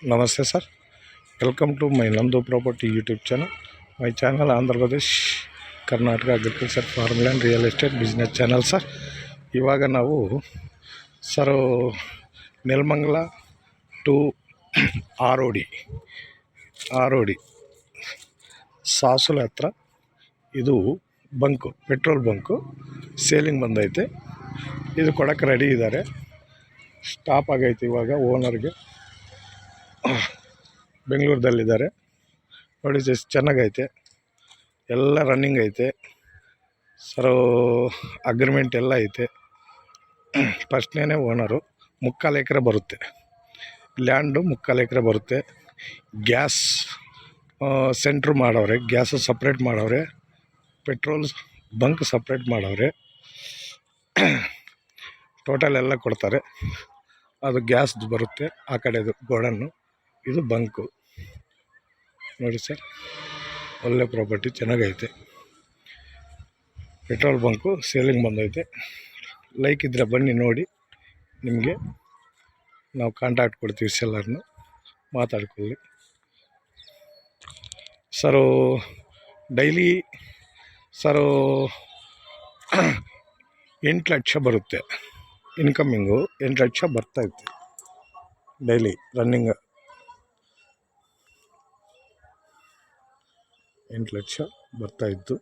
Namaste sir, welcome to my Nandu Property YouTube channel. My channel Andhra Pradesh, Karnataka Agriculture, Farmland, Real Estate Business channel sir. ಇವಾಗ ನಾವು sir Nelamangala to Arodi ಸಾಸುಲ ಹತ್ರ ಇದು bunk, petrol bunk selling ಬಂದೈತೆ. ಇದು ಕೊಡಕ್ಕೆ ready ಇದ್ದಾರೆ. Stop ಆಗೈತೆ ಇವಾಗ. ಓನರ್ಗೆ ಬೆಂಗಳೂರದಲ್ಲಿದ್ದಾರೆ ನೋಡಿ. ಎಷ್ಟು ಚೆನ್ನಾಗೈತೆ, ಎಲ್ಲ ರನ್ನಿಂಗ್ ಐತೆ ಸರ್. ಅಗ್ರಿಮೆಂಟ್ ಎಲ್ಲ ಐತೆ. ಫಸ್ಟ್ನೇ ಓನರು. 3/4 ಎಕರೆ ಬರುತ್ತೆ ಲ್ಯಾಂಡು, 3/4 ಎಕರೆ ಬರುತ್ತೆ. ಗ್ಯಾಸ್ ಸೆಂಟ್ರ್ ಮಾಡವ್ರೆ, ಗ್ಯಾಸು ಸಪ್ರೇಟ್ ಮಾಡವ್ರೆ, ಪೆಟ್ರೋಲ್ ಬಂಕ್ ಸಪ್ರೇಟ್ ಮಾಡವ್ರೆ. ಟೋಟಲ್ ಎಲ್ಲ ಕೊಡ್ತಾರೆ. ಅದು ಗ್ಯಾಸ್ದು ಬರುತ್ತೆ ಆ ಕಡೆದು ಗೋಡನ್ನು, ಇದು ಬಂಕು ನೋಡಿ ಸರ್. ಒಳ್ಳೆ ಪ್ರಾಪರ್ಟಿ, ಚೆನ್ನಾಗೈತೆ. ಪೆಟ್ರೋಲ್ ಬಂಕು ಸೇಲಿಂಗ್ ಬಂದೈತೆ. ಲೈಕ್ ಇದ್ದರೆ ಬನ್ನಿ ನೋಡಿ. ನಿಮಗೆ ನಾವು ಕಾಂಟ್ಯಾಕ್ಟ್ ಕೊಡ್ತೀವಿ, ಸೆಲ್ಲರ್ನು ಮಾತಾಡ್ಕೊಳ್ಳಿ ಸರು. ಡೈಲಿ ಸರು 8 ಲಕ್ಷ ಬರುತ್ತೆ ಇನ್ಕಮಿಂಗು. 8 ಲಕ್ಷ ಬರ್ತಾಯಿತ್ತು ಡೈಲಿ ರನ್ನಿಂಗ್. 8 ಲಕ್ಷ ಬರ್ತಾಯಿತ್ತು.